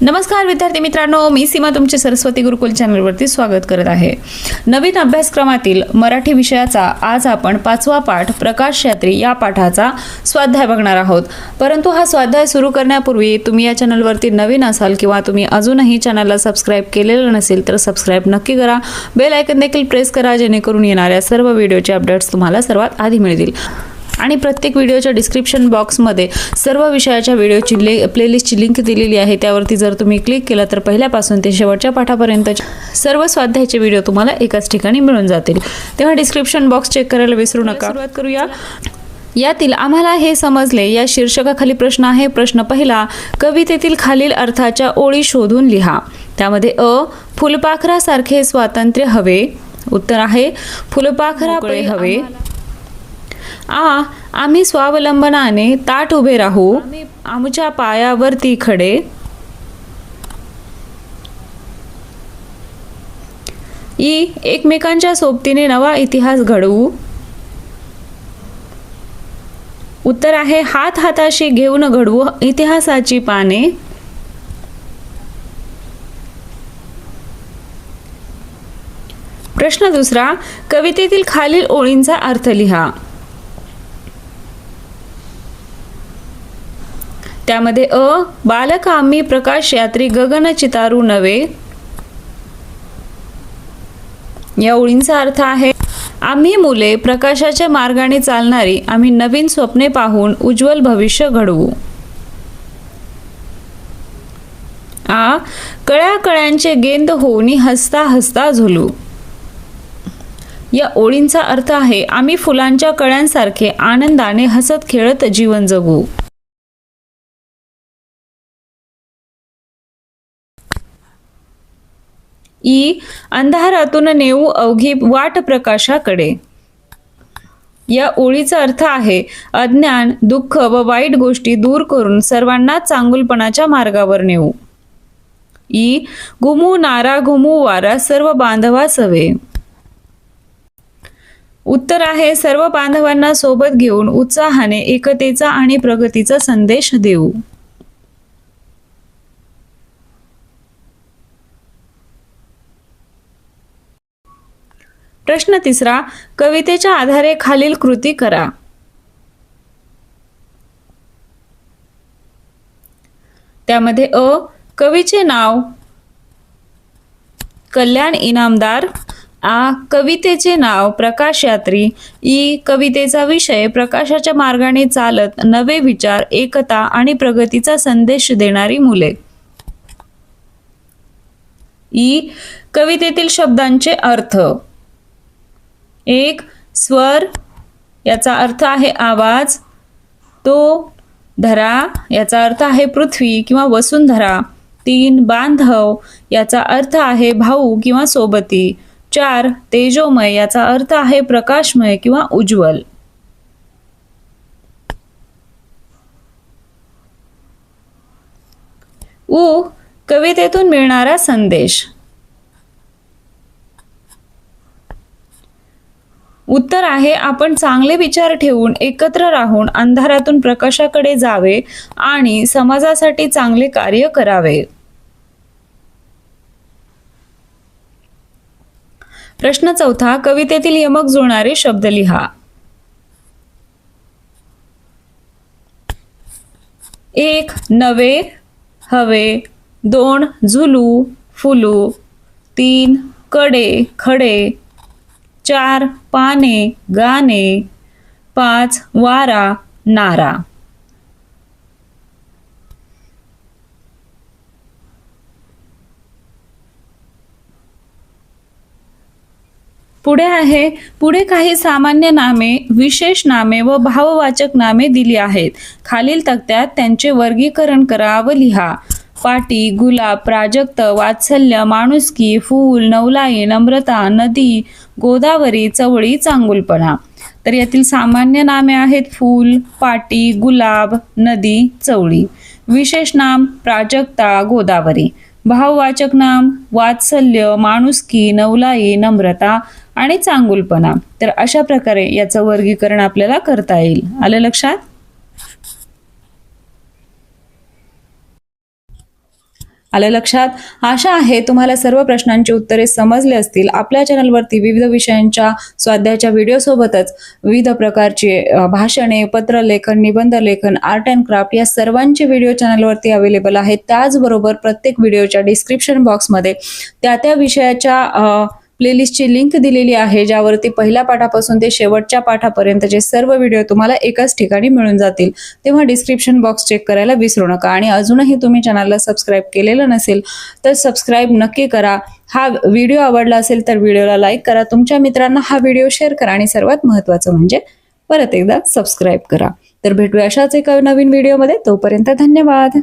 नमस्कार विद्यार्थी मित्रांनो, मी सीमा तुमचे सरस्वती गुरुकुल चॅनलवरती स्वागत करत आहे। नवीन अभ्यासक्रमातील मराठी विषयाचा आज आपण 5वा पाठ प्रकाश यात्री या पाठाचा स्वाध्याय बघणार आहोत। परंतु हा स्वाध्याय सुरू करण्यापूर्वी तुम्ही या चॅनलवरती नवीन असाल किंवा तुम्ही अजूनही चॅनलला सबस्क्राइब केलेलं नसेल तर सबस्क्राइब नक्की करा। बेल आयकॉन देखील प्रेस करा जेणेकरून येणाऱ्या सर्व व्हिडिओचे अपडेट्स तुम्हाला सर्वात आधी मिळतील। आणि प्रत्येक व्हिडिओच्या डिस्क्रिप्शन बॉक्समध्ये सर्व विषयाच्या व्हिडिओची प्लेलिस्टची लिंक दिलेली आहे। त्यावरती जर तुम्ही क्लिक केलं तर पहिल्यापासून ते शेवटच्या पाठापर्यंत सर्व स्वाध्यायाचे व्हिडिओ तुम्हाला एकाच ठिकाणी मिळून जातील। तेव्हा डिस्क्रिप्शन बॉक्स चेक करायला विसरू नका। सुरुवात करूया। यातील आम्हाला हे समजले या शीर्षकाखाली प्रश्न आहे। प्रश्न पहिला, कवितेतील खालील अर्थाच्या ओळी शोधून लिहा। त्यामध्ये अ, फुलपाखरासारखे स्वातंत्र्य हवे। उत्तर आहे फुलपाखरापळे हवे। आ, आम्ही स्वावलंबनाने ताठ उभे राहू, आमच्या पायावरती खडे। ई, एकमेकांच्या सोबतीने नवा इतिहास घडवू। उत्तर आहे हात हाताशी घेऊन घडवू इतिहासाची पाने। प्रश्न दुसरा, कवितेतील खालील ओळींचा अर्थ लिहा। त्यामध्ये अ, बालक आम्ही प्रकाश यात्री गगन चितारू नवे। या ओळींचा अर्थ आहे आम्ही मुले प्रकाशाच्या मार्गाने चालणारी, आम्ही नवीन स्वप्ने पाहून उज्ज्वल भविष्य घडवू। आ, कळ्या कळ्यांचे गेंद होऊनी हसता हसता झुलू। या ओळींचा अर्थ आहे आम्ही फुलांच्या कळ्यांसारखे आनंदाने हसत खेळत जीवन जगू। ई, अंधारातून नेऊ अवघी वाट प्रकाशाकडे। या ओळीचा अर्थ आहे अज्ञान, दुःख व वाईट गोष्टी दूर करून सर्वांना चांगुलपणाच्या मार्गावर नेऊ। ई, घुमू नारा घुमू वारा सर्व बांधवा सवे। उत्तर आहे सर्व बांधवांना सोबत घेऊन उत्साहाने एकतेचा आणि प्रगतीचा संदेश देऊ। प्रश्न तिसरा, कवितेच्या आधारे खालील कृती करा। त्यामध्ये अ, कवीचे नाव कल्याण इनामदार। आ, कवितेचे नाव प्रकाश यात्री। ई, कवितेचा विषय प्रकाशाच्या मार्गाने चालत नवे विचार, एकता आणि प्रगतीचा संदेश देणारी मुले। ई, कवितेतील शब्दांचे अर्थ। एक, स्वर याचा अर्थ आहे आवाज। तो, धरा याचा अर्थ आहे पृथ्वी किंवा वसुंधरा। 3, बांधव याचा अर्थ आहे भाऊ किंवा सोबती। 4, तेजोमय याचा अर्थ आहे प्रकाशमय किंवा उज्ज्वल। उ, कवितेतून मिळणारा संदेश। उत्तर आहे आपण चांगले विचार ठेवून एकत्र राहून अंधारातून प्रकाशाकडे जावे आणि समाजासाठी चांगले कार्य करावे। प्रश्न चौथा, कवितेतील यमक जुळणारे शब्द लिहा। 1, नवे हवे। 2, झुलू फुलू। 3, कडे खडे। 4, पाने गाणे। 5, वारा नारा। पुढे काही सामान्य नामे, विशेष नामे व भाववाचक नामे दिली आहेत। खालील तक्त्यात त्यांचे वर्गीकरण करा व लिहा। पाटी, गुलाब, प्राजक्त, वात्सल्य, माणुसकी, फूल, नवलाई, नम्रता, नदी, गोदावरी, चवळी, चांगुलपणा। तर यातील सामान्य नामे आहेत फूल, पाटी, गुलाब, नदी, चवळी। विशेष नाम प्राजक्ता, गोदावरी। भाववाचक नाम वात्सल्य, माणुसकी, नवलाई, नम्रता आणि चांगुलपणा। तर अशा प्रकारे याचं वर्गीकरण आपल्याला करता येईल। आलं लक्षात? आलं लक्षात? आशा आहे तुम्हाला सर्व प्रश्नांची उत्तरे समजली असतील. आपल्या चॅनलवरती विविध विषयांच्या स्वाध्यायाच्या व्हिडिओसोबतच विविध प्रकारचे भाषणे, पत्रलेखन, निबंध लेखन, आर्ट अँड क्राफ्ट या सर्वांचे व्हिडिओ चॅनलवरती अवेलेबल आहेत. त्याचबरोबर प्रत्येक व्हिडिओच्या डिस्क्रिप्शन बॉक्समध्ये त्या विषयाच्या प्लेलिस्टची लिंक दिलेली आहे, ज्यावरती पहिल्या पाठापासून ते शेवटच्या पाठापर्यंतचे सर्व व्हिडिओ तुम्हाला एकाच ठिकाणी मिळून जातील. तेव्हा डिस्क्रिप्शन बॉक्स चेक करायला विसरू नका. आणि अजूनही तुम्ही चॅनलला सबस्क्राईब केलेलं नसेल तर सबस्क्राईब नक्की करा. हा व्हिडिओ आवडला असेल तर व्हिडिओला लाईक करा, तुमच्या मित्रांना हा व्हिडिओ शेअर करा आणि सर्वात महत्त्वाचं म्हणजे परत एकदा सबस्क्राईब करा. तर भेटूया अशाच एका नवीन व्हिडिओमध्ये. तोपर्यंत धन्यवाद.